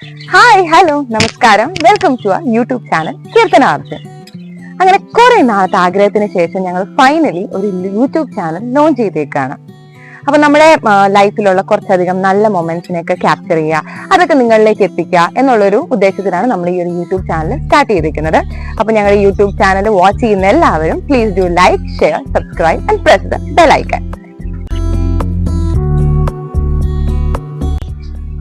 Hi hello നമസ്കാരം, welcome to our YouTube channel Keerthana Arjun. അങ്ങനെ കുറെ നാളത്തെ ആഗ്രഹത്തിന് ശേഷം ഞങ്ങൾ ഫൈനലി ഒരു യൂട്യൂബ് ചാനൽ ലോഞ്ച് ചെയ്തേക്കാണ്. അപ്പൊ നമ്മുടെ ലൈഫിലുള്ള കുറച്ചധികം നല്ല മൊമെന്റ്സിനെയൊക്കെ ക്യാപ്ചർ ചെയ്യുക, അതൊക്കെ നിങ്ങളിലേക്ക് എത്തിക്കുക എന്നുള്ളൊരു ഉദ്ദേശത്തിലാണ് നമ്മൾ ഈ ഒരു യൂട്യൂബ് ചാനൽ സ്റ്റാർട്ട് ചെയ്തിരിക്കുന്നത്. അപ്പൊ ഞങ്ങൾ യൂട്യൂബ് ചാനൽ വാച്ച് ചെയ്യുന്ന എല്ലാവരും please do like, share, subscribe and press the bell icon.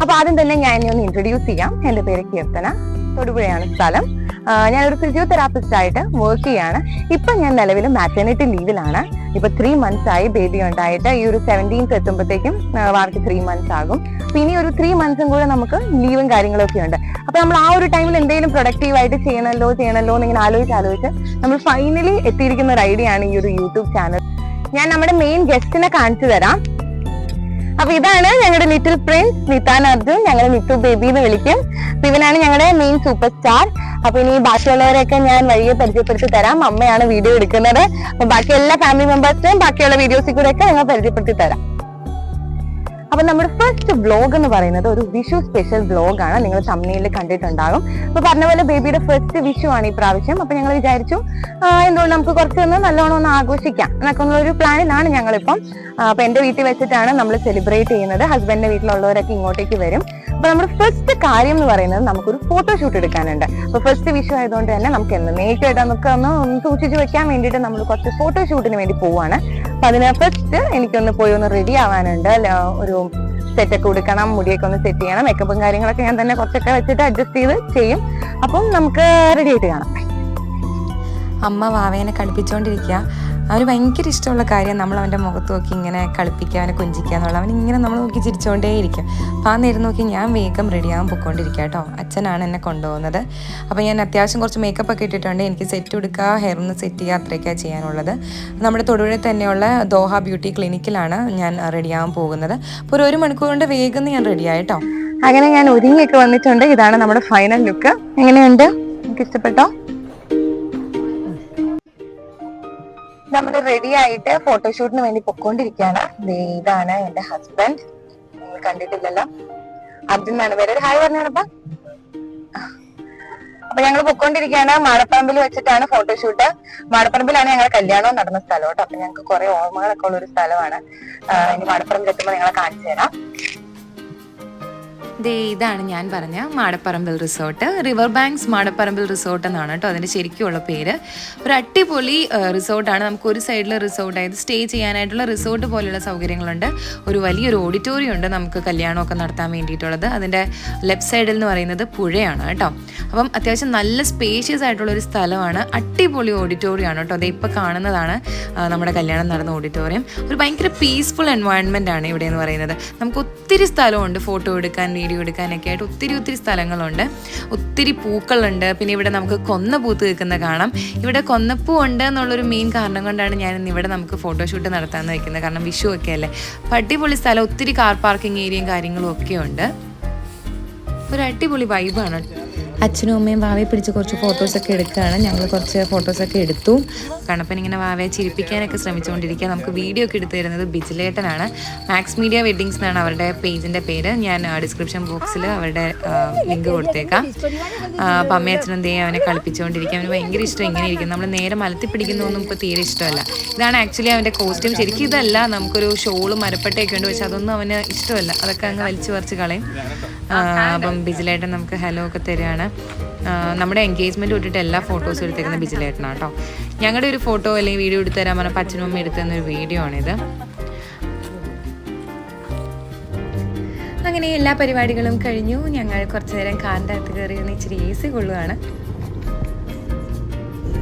അപ്പൊ ആദ്യം തന്നെ ഞാൻ ഇനി ഒന്ന് ഇൻട്രൊഡ്യൂസ് ചെയ്യാം. എന്റെ പേര് കീർത്തന, തൊടുപുഴയാണ് സ്ഥലം. ഞാനൊരു ഫിസിയോതെറാപ്പിസ്റ്റ് ആയിട്ട് വർക്ക് ചെയ്യാണ്. ഇപ്പൊ ഞാൻ നിലവിൽ മാറ്റേണിറ്റി ലീവിലാണ്. ഇപ്പൊ 3 months ആയി ബേബി ഉണ്ടായിട്ട്. ഈ ഒരു 17th എത്തുമ്പോഴത്തേക്കും വാർക്ക് 3 months ആകും. അപ്പൊ ഇനി ഒരു 3 months കൂടെ നമുക്ക് ലീവും കാര്യങ്ങളൊക്കെ ഉണ്ട്. അപ്പൊ നമ്മൾ ആ ഒരു ടൈമിൽ എന്തെങ്കിലും പ്രൊഡക്റ്റീവ് ആയിട്ട് ചെയ്യണല്ലോ എന്ന് ഇങ്ങനെ ആലോചിച്ച് നമ്മൾ ഫൈനലി എത്തിയിരിക്കുന്ന ഒരു ഐഡിയ ആണ് ഈ ഒരു യൂട്യൂബ് ചാനൽ. ഞാൻ നമ്മുടെ മെയിൻ ഗസ്റ്റിനെ കാണിച്ചു തരാം. അപ്പൊ ഇതാണ് ഞങ്ങളുടെ ലിറ്റിൽ പ്രിൻസ് നിതാൻ അർജുൻ, ഞങ്ങൾ നിത്തു ബേബി എന്ന് വിളിക്കും. അപ്പൊ ഇവനാണ് ഞങ്ങളുടെ മെയിൻ സൂപ്പർ സ്റ്റാർ. അപ്പൊ ഇനി ബാക്കിയുള്ളവരെയൊക്കെ ഞാൻ വഴിയെ പരിചയപ്പെടുത്തി തരാം. അമ്മയാണ് വീഡിയോ എടുക്കുന്നത്. അപ്പൊ ബാക്കി എല്ലാ ഫാമിലി മെമ്പേഴ്സിനെയും ബാക്കിയുള്ള വീഡിയോസിൽ കൂടെ ഒക്കെ ഞങ്ങൾ പരിചയപ്പെടുത്തി തരാം. അപ്പൊ നമ്മുടെ ഫസ്റ്റ് വ്ലോഗ് എന്ന് പറയുന്നത് ഒരു വിഷു സ്പെഷ്യൽ വ്ലോഗ് ആണ്. നിങ്ങൾ തമ്മിലിൽ കണ്ടിട്ടുണ്ടാകും. അപ്പൊ പറഞ്ഞ പോലെ ബേബിയുടെ ഫസ്റ്റ് വിഷു ആണ് ഈ പ്രാവശ്യം. അപ്പൊ ഞങ്ങൾ വിചാരിച്ചു എന്തുകൊണ്ട് നമുക്ക് കുറച്ചൊന്ന് നല്ലോണം ഒന്ന് ആഘോഷിക്കാം എന്നൊക്കെ ഉള്ളൊരു പ്ലാനിലാണ് ഞങ്ങളിപ്പം. അപ്പൊ എന്റെ വീട്ടിൽ വെച്ചിട്ടാണ് നമ്മൾ സെലിബ്രേറ്റ് ചെയ്യുന്നത്. ഹസ്ബൻഡിന്റെ വീട്ടിലുള്ളവരൊക്കെ ഇങ്ങോട്ടേക്ക് വരും. അപ്പൊ നമ്മുടെ ഫസ്റ്റ് കാര്യം എന്ന് പറയുന്നത് നമുക്കൊരു ഫോട്ടോഷൂട്ട് എടുക്കാനുണ്ട്. അപ്പൊ ഫസ്റ്റ് വിഷു ആയതുകൊണ്ട് തന്നെ നമുക്ക് എന്നേക്കായിട്ട് നമുക്ക് ഒന്ന് സൂക്ഷിച്ചു വെക്കാൻ വേണ്ടിയിട്ട് നമ്മൾ കുറച്ച് ഫോട്ടോഷൂട്ടിന് വേണ്ടി പോവാണ്. അപ്പൊ അതിന് ഫസ്റ്റ് എനിക്കൊന്ന് പോയി ഒന്ന് റെഡി ആവാനുണ്ട്. ഒരു സെറ്റൊക്കെ കൊടുക്കണം, മുടിയൊക്കെ ഒന്ന് സെറ്റ് ചെയ്യണം. മേക്കപ്പും കാര്യങ്ങളൊക്കെ ഞാൻ തന്നെ കുറച്ചൊക്കെ വെച്ചിട്ട് അഡ്ജസ്റ്റ് ചെയ്ത് ചെയ്യും. അപ്പം നമുക്ക് റെഡി ആയിട്ട് കാണാം. അമ്മ വാവേനെ കളിപ്പിച്ചുകൊണ്ടിരിക്കുക. അവന് ഭയങ്കര ഇഷ്ടമുള്ള കാര്യം നമ്മൾ അവൻ്റെ മുഖത്ത് നോക്കി ഇങ്ങനെ കളിപ്പിക്കുക, അവനെ കൊഞ്ചിക്കുക എന്നുള്ള. അവൻ ഇങ്ങനെ നമ്മൾ നോക്കി ചിരിച്ചുകൊണ്ടേയിരിക്കും. അപ്പോൾ ആ നേരം നോക്കി ഞാൻ വേഗം റെഡിയാകാൻ പൊയ്ക്കൊണ്ടിരിക്കുക കേട്ടോ. അച്ഛനാണ് എന്നെ കൊണ്ടുപോകുന്നത്. അപ്പോൾ ഞാൻ അത്യാവശ്യം കുറച്ച് മേക്കപ്പ് ഒക്കെ ഇട്ടിട്ടുണ്ട്. എനിക്ക് സെറ്റ് കൊടുക്കുക, ഹെയർ ഒന്ന് സെറ്റ് ചെയ്യുക, അത്രയൊക്കെയാണ് ചെയ്യാനുള്ളത്. നമ്മുടെ തൊടുപുഴയിൽ തന്നെയുള്ള ദോഹ ബ്യൂട്ടി ക്ലിനിക്കിലാണ് ഞാൻ റെഡിയാകാൻ പോകുന്നത്. അപ്പോൾ ഒരു മണിക്കൂർ കൊണ്ട് വേഗം ഞാൻ റെഡിയായി കേട്ടോ. അങ്ങനെ ഞാൻ ഒരുങ്ങിയൊക്കെ വന്നിട്ടുണ്ട്. ഇതാണ് നമ്മുടെ ഫൈനൽ ലുക്ക്. എങ്ങനെയുണ്ട്? എനിക്ക് ഇഷ്ടപ്പെട്ടോ? നമ്മൾ റെഡി ആയിട്ട് ഫോട്ടോഷൂട്ടിന് വേണ്ടി പൊക്കോണ്ടിരിക്കുകയാണ്. ഇതാണ് എന്റെ ഹസ്ബൻഡ്. നിങ്ങൾ കണ്ടിട്ടില്ലല്ലോ, അർജുൻ എന്നാണ് പേര്. ഒരു ഹായ് പറഞ്ഞോളപ്പാ. അപ്പൊ ഞങ്ങൾ പൊക്കോണ്ടിരിക്കുകയാണ്. മാടപ്പറമ്പിൽ വെച്ചിട്ടാണ് ഫോട്ടോഷൂട്ട്. മാടപ്പറമ്പിലാണ് ഞങ്ങളുടെ കല്യാണം നടന്ന സ്ഥലം കേട്ടോ. അപ്പൊ ഞങ്ങൾക്ക് കുറെ ഓർമ്മകളൊക്കെ ഉള്ള ഒരു സ്ഥലമാണ്. ഇനി മാടപ്പറമ്പിൽ എത്തുമ്പോൾ നിങ്ങളെ കാണിച്ചു തരാം. ഇതാണ് ഞാൻ പറഞ്ഞ മാടപ്പറമ്പിൽ റിസോർട്ട്. റിവർ ബാങ്ക്സ് മാടപ്പറമ്പിൽ റിസോർട്ട് എന്നാണ് കേട്ടോ അതിൻ്റെ ശരിക്കുള്ള പേര്. ഒരു അടിപൊളി റിസോർട്ടാണ്. നമുക്ക് ഒരു സൈഡിൽ റിസോർട്ട്, അതായത് സ്റ്റേ ചെയ്യാനായിട്ടുള്ള റിസോർട്ട് പോലെയുള്ള സൗകര്യങ്ങളുണ്ട്. ഒരു വലിയൊരു ഓഡിറ്റോറിയം ഉണ്ട് നമുക്ക് കല്യാണമൊക്കെ നടത്താൻ വേണ്ടിയിട്ടുള്ളത്. അതിൻ്റെ ലെഫ്റ്റ് സൈഡിൽ എന്ന് പറയുന്നത് പുഴയാണ് കേട്ടോ. അപ്പം അത്യാവശ്യം നല്ല സ്പേഷ്യസ് ആയിട്ടുള്ളൊരു സ്ഥലമാണ്. അടിപൊളി ഓഡിറ്റോറിയം ആണ് കേട്ടോ. അത് ഇപ്പോൾ കാണുന്നതാണ് നമ്മുടെ കല്യാണം നടന്ന ഓഡിറ്റോറിയം. ഒരു ഭയങ്കര പീസ്ഫുൾ എൻവയോൺമെൻ്റ് ആണ് ഇവിടെ എന്ന് പറയുന്നത്. നമുക്ക് ഒത്തിരി സ്ഥലമുണ്ട് ഫോട്ടോ എടുക്കാൻ, വീഡിയോ എടുക്കാനൊക്കെ ആയിട്ട്. ഒത്തിരി സ്ഥലങ്ങളുണ്ട്, ഒത്തിരി പൂക്കളുണ്ട്. പിന്നെ ഇവിടെ നമുക്ക് കൊന്ന പൂത്ത് നിൽക്കുന്ന കാണാം. ഇവിടെ കൊന്നപ്പൂ ഉണ്ട് എന്നുള്ളൊരു മെയിൻ കാരണം കൊണ്ടാണ് ഞാൻ ഇവിടെ നമുക്ക് ഫോട്ടോഷൂട്ട് നടത്താമെന്ന് വെക്കുന്നത്. കാരണം വിഷു ഒക്കെ അല്ലേ. അപ്പം അടിപൊളി സ്ഥലം, ഒത്തിരി കാർ പാർക്കിംഗ് ഏരിയയും കാര്യങ്ങളും ഒക്കെ ഉണ്ട്. ഒരു അടിപൊളി വൈബാണ്. അച്ഛനും അമ്മയും വാവയെ പിടിച്ച് കുറച്ച് ഫോട്ടോസൊക്കെ എടുക്കുകയാണ്. ഞങ്ങൾ കുറച്ച് ഫോട്ടോസൊക്കെ എടുത്തു. കണപ്പൻ ഇങ്ങനെ വാവയെ ചിരിപ്പിക്കാനൊക്കെ ശ്രമിച്ചുകൊണ്ടിരിക്കുക. നമുക്ക് വീഡിയോ ഒക്കെ എടുത്തു തരുന്നത് ബിജിലേട്ടനാണ്. മാക്സ് മീഡിയ വെഡ്ഡിങ്സ് എന്നാണ് അവരുടെ പേജിൻ്റെ പേര്. ഞാൻ ഡിസ്ക്രിപ്ഷൻ ബോക്സിൽ അവരുടെ ലിങ്ക് കൊടുത്തേക്കാം. അപ്പം അമ്മയും അച്ഛനും ദേ അവനെ കളിപ്പിച്ചുകൊണ്ടിരിക്കുക. അവന് ഭയങ്കര ഇഷ്ടം ഇങ്ങനെ ഇരിക്കും. നമ്മൾ നേരെ മലത്തി പിടിക്കുന്നതൊന്നും ഇപ്പോൾ തീരെ ഇഷ്ടമല്ല. ഇതാണ് ആക്ച്വലി അവൻ്റെ കോസ്റ്റ്യൂം. ശരിക്കും ഇതല്ല, നമുക്കൊരു ഷോളും മരപ്പട്ടയൊക്കെ ഉണ്ട്. പക്ഷെ അതൊന്നും അവന് ഇഷ്ടമല്ല. അതൊക്കെ അങ്ങ് വലിച്ചു പറിച്ച് കളയും. അപ്പം ബിജിലേട്ടൻ നമുക്ക് ഹലോ ഒക്കെ തരികയാണ്. നമ്മുടെ എൻഗേജ്മെൻറ്റ് തൊട്ടിട്ട് എല്ലാ ഫോട്ടോസും എടുത്തേക്കുന്ന ബിജിലേട്ടനാണ് കേട്ടോ. ഞങ്ങളുടെ ഒരു ഫോട്ടോ അല്ലെങ്കിൽ വീഡിയോ എടുത്തു തരാൻ പറഞ്ഞപ്പോൾ അച്ഛനും അമ്മയും എടുത്തു തന്നൊരു വീഡിയോ ആണിത്. അങ്ങനെ എല്ലാ പരിപാടികളും കഴിഞ്ഞു. ഞങ്ങൾ കുറച്ചു നേരം കാറിൻ്റെ അകത്ത് കയറി ഒന്ന് ഇച്ചിരി AC കൊള്ളുകയാണ്.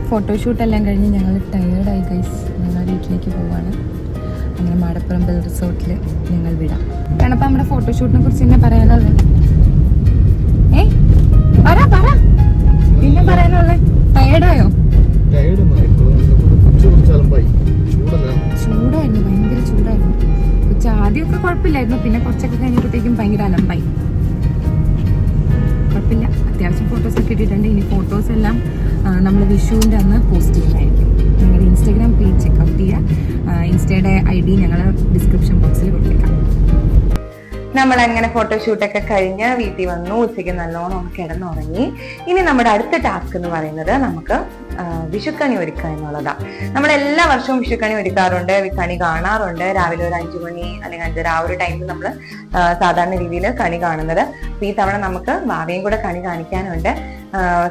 ഫോട്ടോഷൂട്ടെല്ലാം കഴിഞ്ഞ് ഞങ്ങൾ ടയേർഡായി ഗൈസ്. ഞങ്ങൾ വീട്ടിലേക്ക് പോവാണ്. അങ്ങനെ മാടപ്പറമ്പിൽ റിസോർട്ടിൽ ഞങ്ങൾ വിടാം. കാരണം അപ്പം നമ്മുടെ ഫോട്ടോഷൂട്ടിനെ കുറിച്ച് തന്നെ പറയാനുള്ളത് പിന്നെ പറയാനുള്ളത്. ടയേർഡായോ? ചൂടായിരുന്നു, ഭയങ്കര ചൂടായിരുന്നു. ആദ്യമൊക്കെ കുഴപ്പമില്ലായിരുന്നു. പിന്നെ കുറച്ചൊക്കെ കഴിഞ്ഞപ്പോഴത്തേക്കും ഭയങ്കര അലമ്പായി. കുഴപ്പമില്ല, അത്യാവശ്യം ഫോട്ടോസൊക്കെ ഇട്ടിട്ടുണ്ട്. ഇനി ഫോട്ടോസ് എല്ലാം നമ്മൾ വിഷുവിൻ്റെ അന്ന് പോസ്റ്റ് ചെയ്യുന്നതായിരിക്കും. ഞങ്ങളുടെ ഇൻസ്റ്റാഗ്രാം പേജ് ചെക്കൗട്ട് ചെയ്യുക. ഇൻസ്റ്റയുടെ ID ഞങ്ങൾ ഡിസ്ക്രിപ്ഷൻ ബോക്സിൽ കൊടുത്തേക്കാം. നമ്മൾ അങ്ങനെ ഫോട്ടോഷൂട്ടൊക്കെ കഴിഞ്ഞ് വീട്ടിൽ വന്നു, ഉച്ചയ്ക്ക് നല്ലോണം കിടന്നുറങ്ങി. ഇനി നമ്മുടെ അടുത്ത ടാസ്ക് എന്ന് പറയുന്നത് നമുക്ക് വിഷുക്കണി ഒരുക്കുക എന്നുള്ളതാണ്. നമ്മൾ എല്ലാ വർഷവും വിഷുക്കണി ഒരുക്കാറുണ്ട്, കണി കാണാറുണ്ട്. രാവിലെ ഒരു 5 മണി അല്ലെങ്കിൽ 5:30 ആ ഒരു ടൈമിൽ നമ്മൾ സാധാരണ രീതിയിൽ കണി കാണുന്നത്. അപ്പൊ ഈ തവണ നമുക്ക് ഭാവിയും കൂടെ കണി കാണിക്കാനുണ്ട്.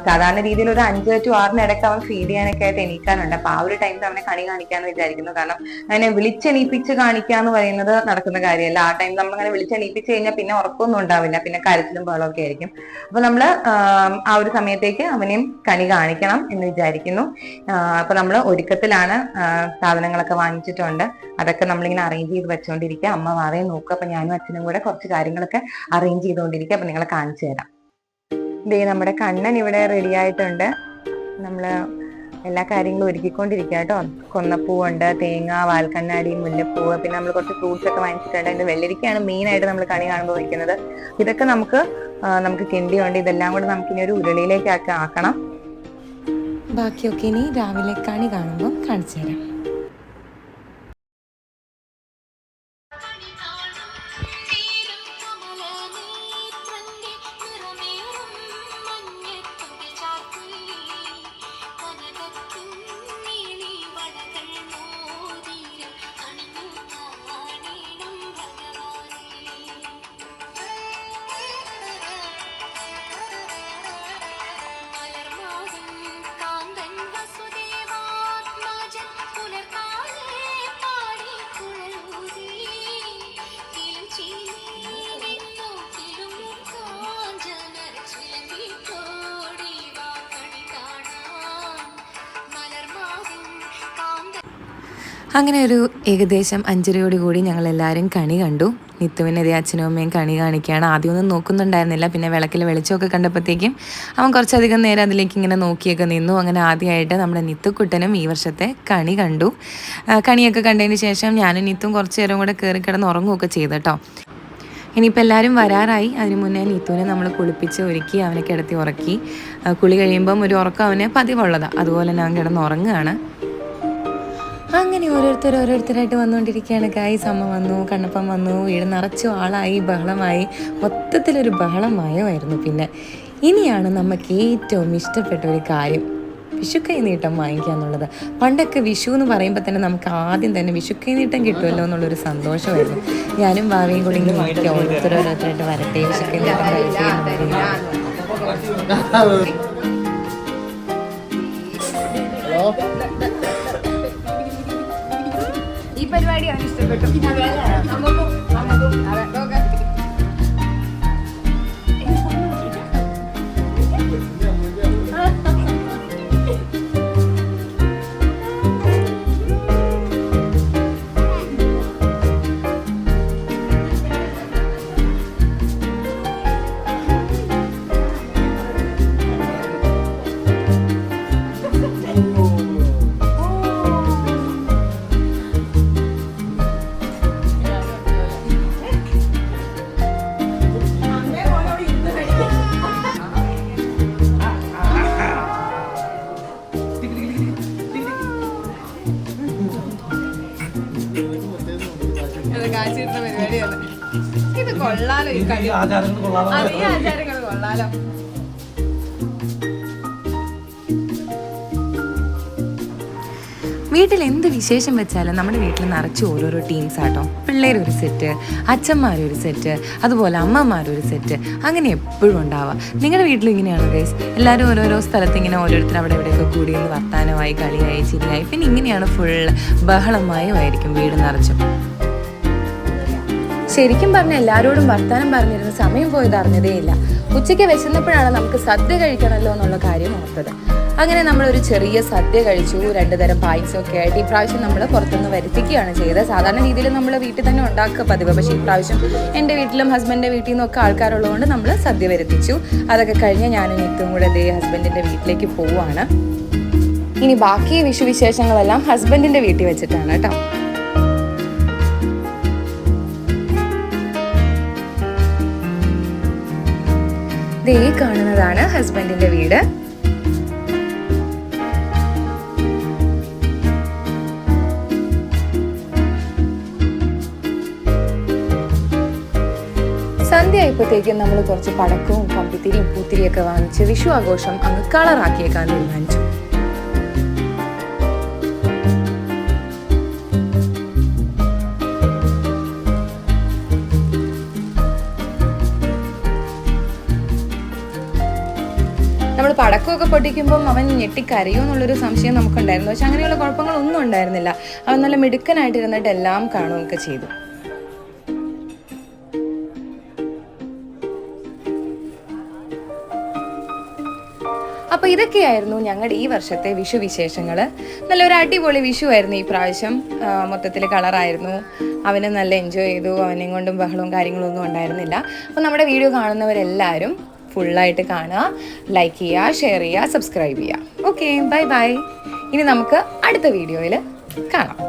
സാധാരണ രീതിയിൽ ഒരു 5 to 6 ഇടയ്ക്ക് അവൻ ഫീഡ് ചെയ്യാനൊക്കെ ആയിട്ട് എണീക്കാനുണ്ട്. അപ്പൊ ആ ഒരു ടൈമിൽ അവനെ കണി കാണിക്കാന്ന് വിചാരിക്കുന്നു. കാരണം അതിനെ വിളിച്ചെണീപ്പിച്ച് കാണിക്കാന്ന് പറയുന്നത് നടക്കുന്ന കാര്യമല്ല. ആ ടൈം നമ്മളങ്ങനെ വിളിച്ചെണീപ്പിച്ച് കഴിഞ്ഞാൽ പിന്നെ ഉറക്കമൊന്നും ഉണ്ടാവില്ല, പിന്നെ കരച്ചിലും ബഹളമൊക്കെ ആയിരിക്കും. അപ്പൊ നമ്മള് ആ ഒരു സമയത്തേക്ക് അവനെയും കണി കാണിക്കണം എന്ന് വിചാരിക്കുന്നു. അപ്പൊ നമ്മൾ ഒരുക്കത്തിലാണ്. സാധനങ്ങളൊക്കെ വാങ്ങിച്ചിട്ടുണ്ട്, അതൊക്കെ നമ്മളിങ്ങനെ അറേഞ്ച് ചെയ്ത് വെച്ചുകൊണ്ടിരിക്കുക. അമ്മ വാവയെ നോക്കുക. അപ്പൊ ഞാനും അച്ഛനും കൂടെ കുറച്ച് കാര്യങ്ങളൊക്കെ അറേഞ്ച് ചെയ്തുകൊണ്ടിരിക്കുക. അപ്പൊ നിങ്ങളെ കാണിച്ചു തരാം. ദേ നമ്മുടെ കണ്ണൻ ഇവിടെ റെഡി ആയിട്ടുണ്ട്. നമ്മള് എല്ലാ കാര്യങ്ങളും ഒരുക്കിക്കൊണ്ടിരിക്കുക കേട്ടോ. കൊന്നപ്പൂവുണ്ട്, തേങ്ങ, വാൽക്കണ്ണാടി, മുല്ലപ്പൂവ്, പിന്നെ നമ്മൾ കുറച്ച് ഫ്രൂട്ട്സ് ഒക്കെ വാങ്ങിച്ചിട്ടുണ്ട്. അതിന്റെ വെള്ളരിക്കയാണ് മെയിൻ ആയിട്ട് നമ്മൾ കണി കാണുമ്പോൾ വയ്ക്കുന്നത്. ഇതൊക്കെ നമുക്ക് കിണ്ടിയുണ്ട്. ഇതെല്ലാം കൂടെ നമുക്കിനി ഒരു ഉരുളിയിലേക്ക് ആക്കണം. ബാക്കിയൊക്കെ ഇനി രാവിലെ കണി കാണുമ്പോൾ കാണിച്ചു തരാം. അങ്ങനെ ഒരു ഏകദേശം 5:30 കൂടി ഞങ്ങളെല്ലാവരും കണി കണ്ടു. നിത്തുവിനെതിരെ അച്ഛനും അമ്മയും കണി കാണിക്കുകയാണ്. ആദ്യമൊന്നും നോക്കുന്നുണ്ടായിരുന്നില്ല, പിന്നെ വിളക്കിൽ വെളിച്ചമൊക്കെ കണ്ടപ്പോഴത്തേക്കും അവൻ കുറച്ചധികം നേരം അതിലേക്ക് ഇങ്ങനെ നോക്കിയൊക്കെ നിന്നു. അങ്ങനെ ആദ്യമായിട്ട് നമ്മുടെ നിത്തുക്കുട്ടനും ഈ വർഷത്തെ കണി കണ്ടു. കണിയൊക്കെ കണ്ടതിന് ശേഷം ഞാനും നിത്തും കുറച്ച് നേരം കൂടെ കയറി കിടന്ന് ഉറങ്ങുകയൊക്കെ ചെയ്തു കേട്ടോ. ഇനിയിപ്പോൾ എല്ലാവരും വരാറായി. അതിന് മുന്നേ നീത്തുവിനെ നമ്മൾ കുളിപ്പിച്ച് ഒരുക്കി അവനെ കിടത്തി ഉറക്കി. കുളി കഴിയുമ്പം ഒരു ഉറക്കം അവന് പതിവുള്ളതാണ്, അതുപോലെ തന്നെ അവൻ കിടന്ന് ഉറങ്ങുകയാണ്. അങ്ങനെ ഓരോരുത്തരായിട്ട് വന്നുകൊണ്ടിരിക്കുകയാണ്. ഗായ്സ്, അമ്മ വന്നു, കണ്ണപ്പൻ വന്നു, വീട് നിറച്ചു ആളായി, ബഹളമായി, മൊത്തത്തിലൊരു ബഹളമയമായിരുന്നു. പിന്നെ ഇനിയാണ് നമുക്ക് ഏറ്റവും ഇഷ്ടപ്പെട്ട ഒരു കാര്യം, വിഷുക്കൈ നീട്ടം വാങ്ങിക്കുക എന്നുള്ളത്. പണ്ടൊക്കെ വിഷു എന്ന് പറയുമ്പോൾ തന്നെ നമുക്ക് ആദ്യം തന്നെ വിഷുക്കൈ നീട്ടം കിട്ടുമല്ലോ എന്നുള്ളൊരു സന്തോഷമായിരുന്നു. ഞാനും ഭാവിയും കൂടി ഇങ്ങനെ നോക്കി ഓരോരുത്തരായിട്ട് വരട്ടെ, വിഷുക്കൈ നീട്ടം കഴിക്കുക. ഈ പരിപാടി അവന് ഇഷ്ടപ്പെട്ടു. ഇത് കൊള്ളാലോ, ഈ ആചാരങ്ങൾ കൊള്ളാലോ. വീട്ടിൽ എന്ത് വിശേഷം വെച്ചാലും നമ്മുടെ വീട്ടിൽ നിറച്ച് ഓരോരോ ടീംസ് ആട്ടോ. പിള്ളേരൊരു സെറ്റ്, അച്ഛന്മാരൊരു സെറ്റ്, അതുപോലെ അമ്മമാരൊരു സെറ്റ്, അങ്ങനെ എപ്പോഴും ഉണ്ടാവാം. നിങ്ങളുടെ വീട്ടിലും ഇങ്ങനെയാണോ ഗൈസ്? എല്ലാവരും ഓരോരോ സ്ഥലത്ത് ഇങ്ങനെ ഓരോരുത്തർ അവിടെ ഇവിടെയൊക്കെ കൂടി നിന്ന് വർത്താനമായി, കളിയായി, ചിരിയായി, പിന്നെ ഇങ്ങനെയാണ് ഫുൾ ബഹളമയമായിരിക്കും വീട് നിറച്ചും. ശരിക്കും പറഞ്ഞാൽ എല്ലാവരോടും വർത്താനം പറഞ്ഞിരുന്ന സമയം പോയത് അറിഞ്ഞതേയില്ല. ഉച്ചയ്ക്ക് വിശന്നപ്പോഴാണ് നമുക്ക് സദ്യ കഴിക്കണമല്ലോ എന്നുള്ള കാര്യം ഓർത്തത്. അങ്ങനെ നമ്മളൊരു ചെറിയ സദ്യ കഴിച്ചു. 2 തരം പായസമൊക്കെ ആയിട്ട്. ഇപ്രാവശ്യം നമ്മൾ പുറത്തുനിന്ന് വരുത്തിക്കുകയാണ് ചെയ്തത്. സാധാരണ രീതിയിൽ നമ്മൾ വീട്ടിൽ തന്നെ ഉണ്ടാക്കുക പതിവ്. പക്ഷേ ഇപ്രാവശ്യം എൻ്റെ വീട്ടിലും ഹസ്ബൻഡിൻ്റെ വീട്ടിൽ നിന്നൊക്കെ ആൾക്കാരുള്ളതുകൊണ്ട് നമ്മൾ സദ്യ വരുത്തിച്ചു. അതൊക്കെ കഴിഞ്ഞ് ഞാനും നിത്തും കൂടെ ഹസ്ബൻഡിൻ്റെ വീട്ടിലേക്ക് പോവുകയാണ്. ഇനി ബാക്കി വിശേഷങ്ങളെല്ലാം ഹസ്ബൻഡിൻ്റെ വീട്ടിൽ വെച്ചിട്ടാണ് കേട്ടോ. ദേ കാണുന്നതാണ് ഹസ്ബൻഡിന്റെ വീട്. സന്ധ്യ ആയപ്പോഴത്തേക്കും നമ്മൾ കുറച്ച് പടക്കവും കമ്പിത്തിരിയും പൂത്തിരിയൊക്കെ വാങ്ങിച്ച് വിഷു ആഘോഷം അങ്ങ് കളറാക്കിയേക്കാൻ തീരുമാനിച്ചു. നമ്മൾ പടക്കമൊക്കെ പൊട്ടിക്കുമ്പം അവൻ ഞെട്ടിക്കരയോ എന്നുള്ളൊരു സംശയം നമുക്കുണ്ടായിരുന്നു. പക്ഷെ അങ്ങനെയുള്ള കുഴപ്പങ്ങളൊന്നും ഉണ്ടായിരുന്നില്ല. അവൻ നല്ല മിടുക്കനായിട്ടിരുന്നിട്ട് എല്ലാം കാണുകയൊക്കെ ചെയ്തു. അപ്പോൾ ഇതൊക്കെയായിരുന്നു ഞങ്ങളുടെ ഈ വർഷത്തെ വിഷു വിശേഷങ്ങൾ. നല്ലൊരു അടിപൊളി വിഷു ആയിരുന്നു ഈ പ്രാവശ്യം. മൊത്തത്തിൽ കളറായിരുന്നു. അവന് നല്ല എൻജോയ് ചെയ്തു. അവനെയും കൊണ്ടും ബഹളവും കാര്യങ്ങളൊന്നും ഉണ്ടായിരുന്നില്ല. അപ്പോൾ നമ്മുടെ വീഡിയോ കാണുന്നവരെല്ലാവരും ഫുള്ളായിട്ട് കാണുക, ലൈക്ക് ചെയ്യുക, ഷെയർ ചെയ്യുക, സബ്സ്ക്രൈബ് ചെയ്യുക. Okay, bye bye. ഇനി നമുക്ക് അടുത്ത വീഡിയോയിൽ കാണാം.